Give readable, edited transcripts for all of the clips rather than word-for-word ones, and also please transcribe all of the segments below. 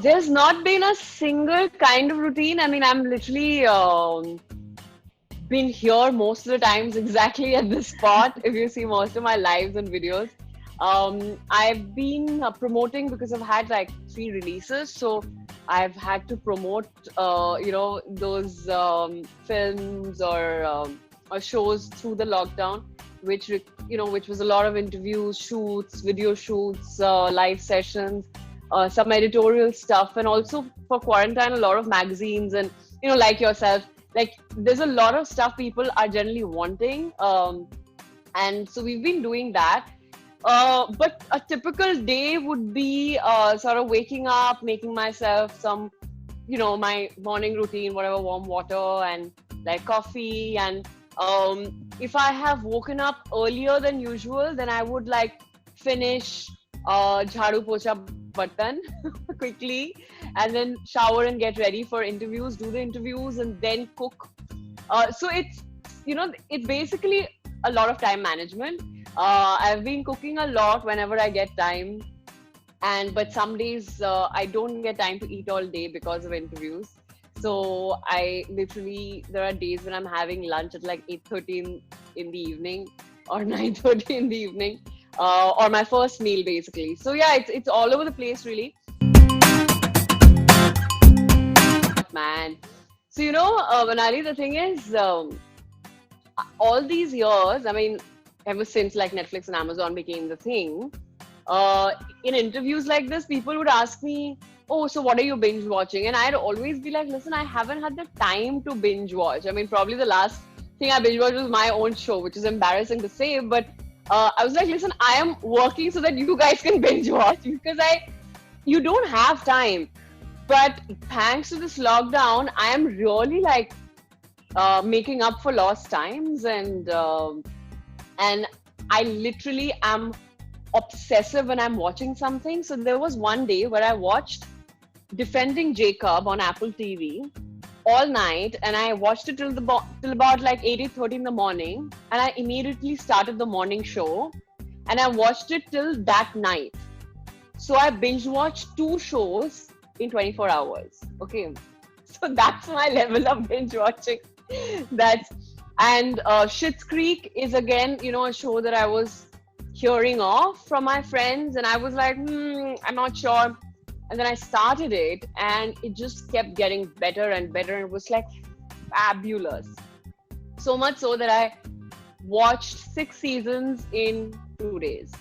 There's not been a single kind of routine. I mean, I'm literally been here most of the times exactly at this spot. If you see most of my lives and videos, I've been promoting because I've had like 3 releases. So I've had to promote, those films or shows through the lockdown, which was a lot of interviews, shoots, video shoots, live sessions, some editorial stuff, and also for quarantine, a lot of magazines and like yourself, like there's a lot of stuff people are generally wanting, and so we've been doing that. But a typical day would be sort of waking up, making myself some, my morning routine, whatever, warm water and like coffee. And if I have woken up earlier than usual, then I would like finish jharu pocha bartan quickly, and then shower and get ready for interviews, do the interviews, and then cook. So it's basically a lot of time management. I've been cooking a lot whenever I get time, but some days I don't get time to eat all day because of interviews. So there are days when I'm having lunch at like 8:30 in the evening or 9:30 in the evening, or my first meal basically. So yeah, it's all over the place really, man. So Manali, the thing is, all these years, I mean, ever since like Netflix and Amazon became the thing, in interviews like this, people would ask me, "Oh, so what are you binge watching?" And I'd always be like, "Listen, I haven't had the time to binge watch." I mean, probably the last thing I binge watched was my own show, which is embarrassing to say, but I was like, "Listen, I am working so that you guys can binge watch because you don't have time." But thanks to this lockdown, I am really like making up for lost times, and I literally am obsessive when I'm watching something. So there was one day where I watched Defending Jacob on Apple TV all night, and I watched it till about like 8:30 in the morning, and I immediately started the morning show, and I watched it till that night. So I binge watched 2 shows in 24 hours. Okay, so that's my level of binge watching. And Schitt's Creek is again, a show that I was hearing of from my friends, and I was like, I'm not sure. And then I started it, and it just kept getting better and better, and it was like fabulous. So much so that I watched 6 seasons in 2 days.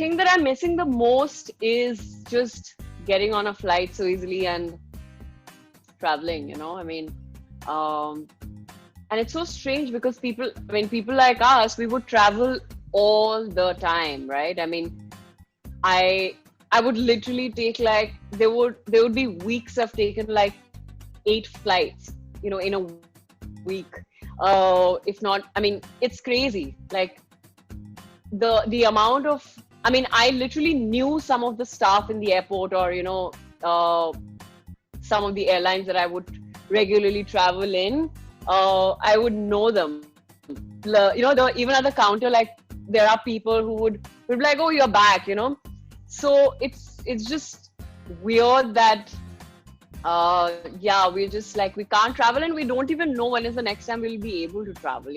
Thing that I'm missing the most is just getting on a flight so easily and traveling, I mean, and it's so strange because people like us, we would travel all the time, right? I mean, I would literally take like, there would be weeks I've taken like 8 flights, in a week. If not, I mean, it's crazy. Like the amount of, I mean, I literally knew some of the staff in the airport, or, some of the airlines that I would regularly travel in. I would know them. Even at the counter, like there are people who would be like, "Oh, you're back," So it's just weird that we're just like, we can't travel, and we don't even know when is the next time we'll be able to travel,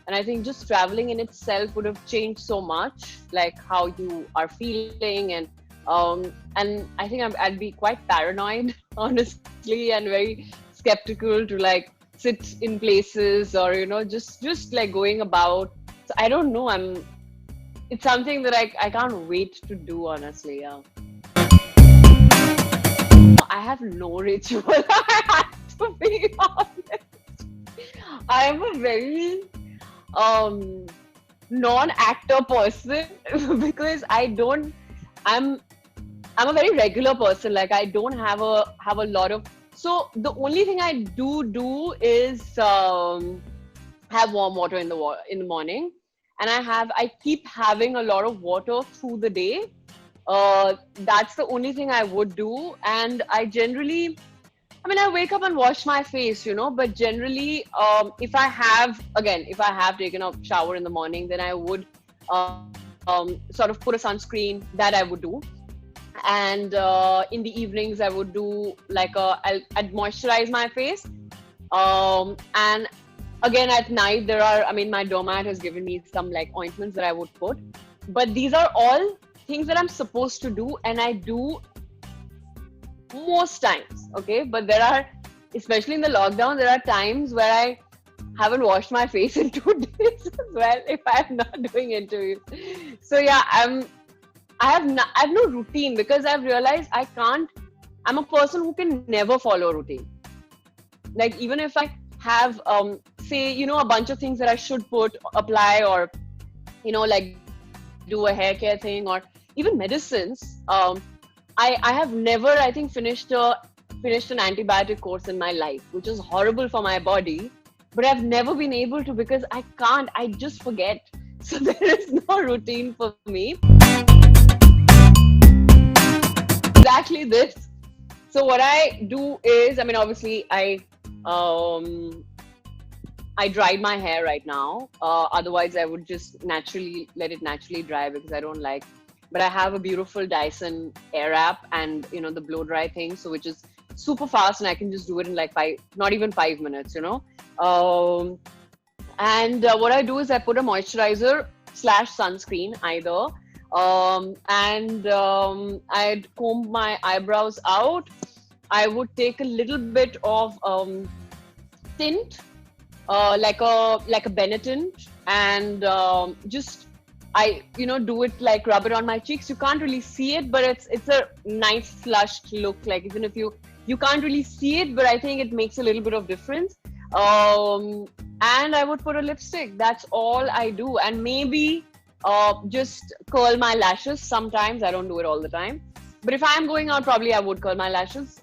and I think just traveling in itself would have changed so much, like how you are feeling, and I think I'd be quite paranoid, honestly, and very skeptical to like sit in places, or just like going about. So I don't know, it's something that I can't wait to do, honestly. Yeah, I have no ritual. I have to be honest. I am a very non-actor person because I'm a very regular person. Like I don't have a lot of. So the only thing I do is have warm water in the morning, and I keep having a lot of water through the day. That's the only thing I would do, and I generally, I mean, I wake up and wash my face, but generally, if I have taken a shower in the morning, then I would sort of put a sunscreen, that I would do. And in the evenings I would do like I'd moisturize my face. And again at night there are, I mean, my doormat has given me some like ointments that I would put, but these are all things that I'm supposed to do and I do most times. Okay, but there are, especially in the lockdown, there are times where I haven't washed my face in 2 days as well if I'm not doing interviews. So yeah, I have no routine because I've realized I can't. I'm a person who can never follow a routine. Like even if I have say, you know, a bunch of things that I should put apply, or you know, like do a hair care thing or even medicines. I have never, I think, finished an antibiotic course in my life, which is horrible for my body. But I've never been able to because I can't. I just forget. So there is no routine for me. Exactly this. So what I do is, I mean, obviously, um, I dried my hair right now. Otherwise, I would just naturally let it naturally dry because I don't like. But I have a beautiful Dyson Air Wrap and you know the blow dry thing, so which is super fast and I can just do it in like not even 5 minutes, you know. Um, and what I do is I put a moisturizer slash sunscreen either, and I'd comb my eyebrows out. I would take a little bit of tint, like a Benetint, and just I do it like rub it on my cheeks. You can't really see it, but it's a nice flushed look. Like even if you can't really see it, but I think it makes a little bit of difference. And I would put a lipstick. That's all I do, and maybe just curl my lashes. Sometimes I don't do it all the time, but if I'm going out, probably I would curl my lashes.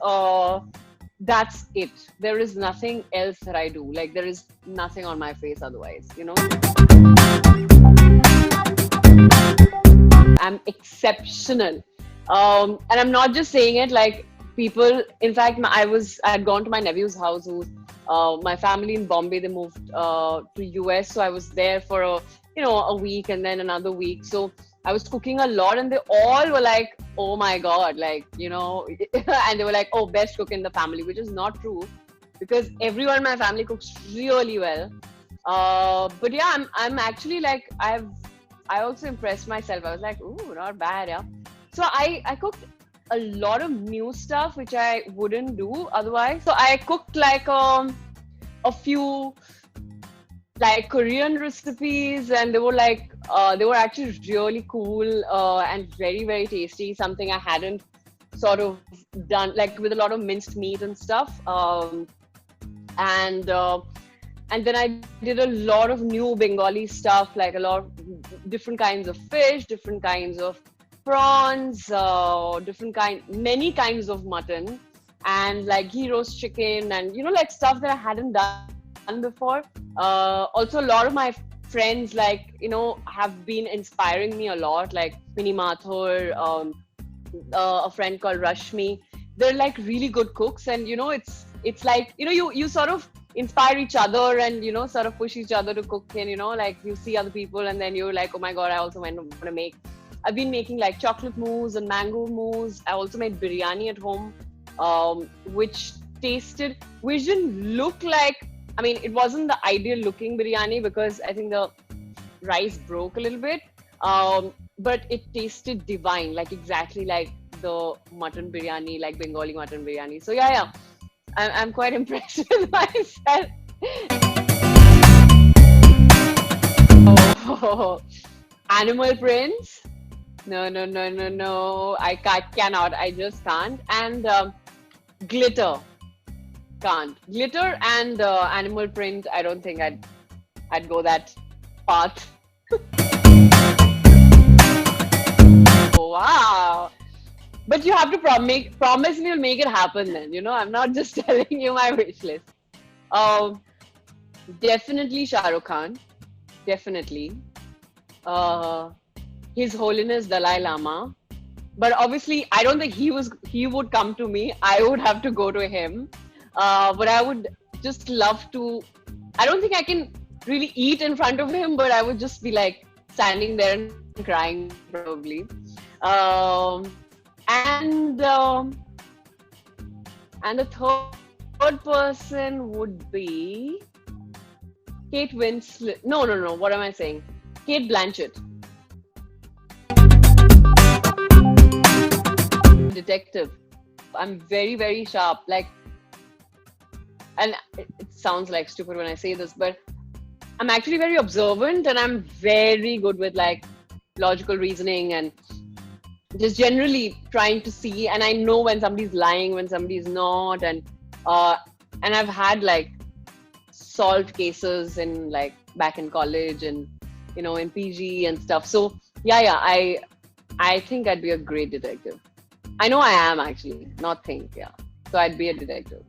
That's it. There is nothing else that I do. Like there is nothing on my face otherwise, you know. I'm exceptional. And I'm not just saying it, like people, in fact, I'd gone to my nephew's house my family in Bombay, they moved to US. So I was there for a week and then another week. So I was cooking a lot and they all were like, oh my God, like, and they were like, oh, best cook in the family, which is not true because everyone in my family cooks really well. But yeah, I'm actually like, I also impressed myself. I was like, ooh, not bad, yeah. So I cooked a lot of new stuff which I wouldn't do otherwise. So I cooked like a few like Korean recipes, and they were actually really cool and very, very tasty. Something I hadn't sort of done, like with a lot of minced meat and stuff. And then I did a lot of new Bengali stuff, like a lot of different kinds of fish, different kinds of prawns, many kinds of mutton, and like ghee roast chicken, and like stuff that I hadn't done before. Also, a lot of my friends, like have been inspiring me a lot, like Minnie Mathur, a friend called Rashmi. They're like really good cooks, and it's like you sort of inspire each other and sort of push each other to cook, and like you see other people and then you're like, oh my God, I also want to make. I've been making like chocolate mousse and mango mousse. I also made biryani at home, which didn't look like, I mean, it wasn't the ideal looking biryani because I think the rice broke a little bit, but it tasted divine, like exactly like the mutton biryani, like Bengali mutton biryani. So yeah, I'm quite impressed with myself. Oh, animal prints? No. I cannot. I just can't. And glitter. Can't. Glitter and animal print, I don't think I'd go that path. Oh, wow. But you have to promise me you'll make it happen then. I'm not just telling you my wish list. Definitely Shah Rukh Khan. Definitely. His Holiness Dalai Lama. But obviously, I don't think he would come to me. I would have to go to him. But I would just love to. I don't think I can really eat in front of him, but I would just be like standing there and crying probably. And and the third person would be Kate Winslet. No. What am I saying? Kate Blanchett. Detective. I'm very, very sharp. Like, and it sounds like stupid when I say this, but I'm actually very observant and I'm very good with like logical reasoning and just generally trying to see. And I know when somebody's lying, when somebody's not. And I've had like solved cases in like back in college and, you know, in PG and stuff. So yeah, I think I'd be a great detective. I know I am actually, not think, yeah. So I'd be a detective.